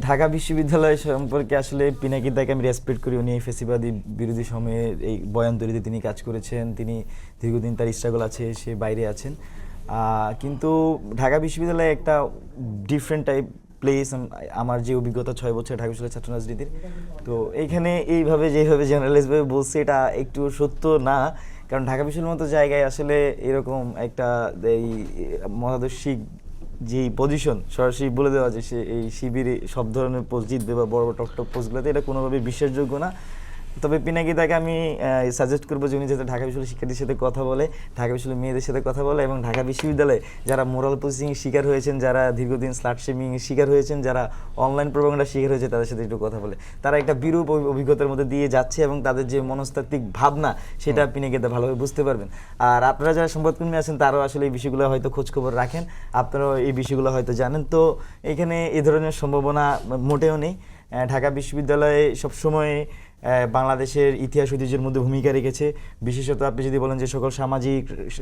ঢাকা বিশ্ববিদ্যালয় সম্পর্কে আসলে পিনাকি দাকে আমি রেসপেক্ট করি। উনি ফ্যাসিবাদী বিরোধী সময়ে এই বয়ান তৈরিতে তিনি কাজ করেছেন। তিনি দীর্ঘদিন তার স্ট্রাগল আছে, সে বাইরে আছেন। কিন্তু ঢাকা বিশ্ববিদ্যালয়ে একটা ডিফারেন্ট টাইপ প্লেস। আমার যে অভিজ্ঞতা 6 বছর ঢাকা বিশ্ববিদ্যালয়ের ছাত্র রাজনীতির, তো এইখানে এইভাবে যেভাবে জেনারেলাইজভাবে বলছে এটা একটু সত্য না। কারণ ঢাকা বিশ্ববিদ্যালয়ের মতো জায়গায় আসলে এরকম একটা এই মতাদর্শিক যেই পজিশন সরাসরি বলে দেওয়া যে সে এই শিবিরে সব ধরনের পোস্ট জিতবে বা বড় বড় টপ টপ পোস্টগুলোতে, এটা কোনোভাবে বিশ্বাসযোগ্য না। তবে পিনাকি দাকে আমি সাজেস্ট করবো যে উনি যাতে ঢাকা বিশ্ববিদ্যালয়ের শিক্ষার্থীর সাথে কথা বলে, ঢাকা বিশ্ববিদ্যালয়ের মেয়েদের সাথে কথা বলে, এবং ঢাকা বিশ্ববিদ্যালয়ে যারা মোরাল পজিশনের শিকার হয়েছেন, যারা দীর্ঘদিন স্লাট শেমিংয়ের শিকার হয়েছেন, যারা অনলাইন প্রোপাগান্ডার শিকার হয়েছে, তাদের সাথে একটু কথা বলে। তারা একটা বিরূপ অভিজ্ঞতার মধ্যে দিয়ে যাচ্ছে এবং তাদের যে মনস্তাত্ত্বিক ভাবনা সেটা পিনাকি দা ভালোভাবে বুঝতে পারবেন। আর আপনারা যারা সংবাদকর্মী আছেন তারাও আসলে এই বিষয়গুলো হয়তো খোঁজখবর রাখেন, আপনারাও এই বিষয়গুলো হয়তো জানেন। তো এখানে এই ধরনের সম্ভাবনা মোটেও নেই। ঢাকা বিশ্ববিদ্যালয়ে সবসময় বাংলাদেশের ইতিহাস ঐতিহ্যের মধ্যে ভূমিকা রেখেছে। বিশেষত আপনি যদি বলেন যে সকল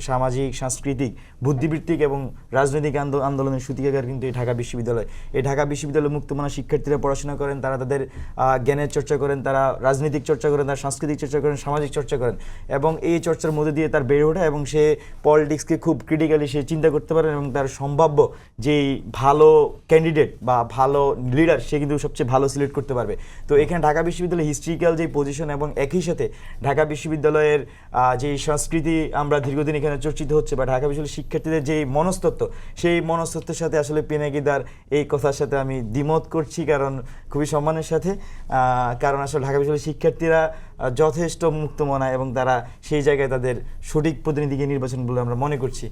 সামাজিক সাংস্কৃতিক বুদ্ধিবৃত্তিক এবং রাজনৈতিক আন্দোলনের সূতিকাগার কিন্তু এই ঢাকা বিশ্ববিদ্যালয়। এই ঢাকা বিশ্ববিদ্যালয়ে মুক্তমনা শিক্ষার্থীরা পড়াশোনা করেন, তারা তাদের জ্ঞানের চর্চা করেন, তারা রাজনৈতিক চর্চা করেন, তারা সাংস্কৃতিক চর্চা করেন, সামাজিক চর্চা করেন, এবং এই চর্চার মধ্যে দিয়ে তার বেড়ে ওঠা এবং সে পলিটিক্সকে খুব ক্রিটিক্যালি সে চিন্তা করতে পারেন এবং তার সম্ভাব্য যেই ভালো ক্যান্ডিডেট বা ভালো লিডার সে কিন্তু সবচেয়ে ভালো সিলেক্ট করতে পারবে। তো এখানে ঢাকা বিশ্ববিদ্যালয় হিস্ট্রিক্যাল যে পজিশন এবং একই সাথে ঢাকা বিশ্ববিদ্যালয়ের যে সংস্কৃতি আমরা দীর্ঘদিন এখানে চর্চিত হচ্ছে, বা ঢাকা বিশ্ববিদ্যালয়ের শিক্ষার্থীদের যে মনস্তত্ত্ব, সেই মনস্তত্ত্বের সাথে আসলে পিনাকি দার এই কথার সাথে আমি দ্বিমত করছি, কারণ খুবই সম্মানের সাথে। কারণ আসলে ঢাকা বিশ্ববিদ্যালয়ের শিক্ষার্থীরা যথেষ্ট মুক্তমনা এবং তারা সেই জায়গায় তাদের সঠিক প্রতিনিধিকে নির্বাচন বলে আমরা মনে করছি।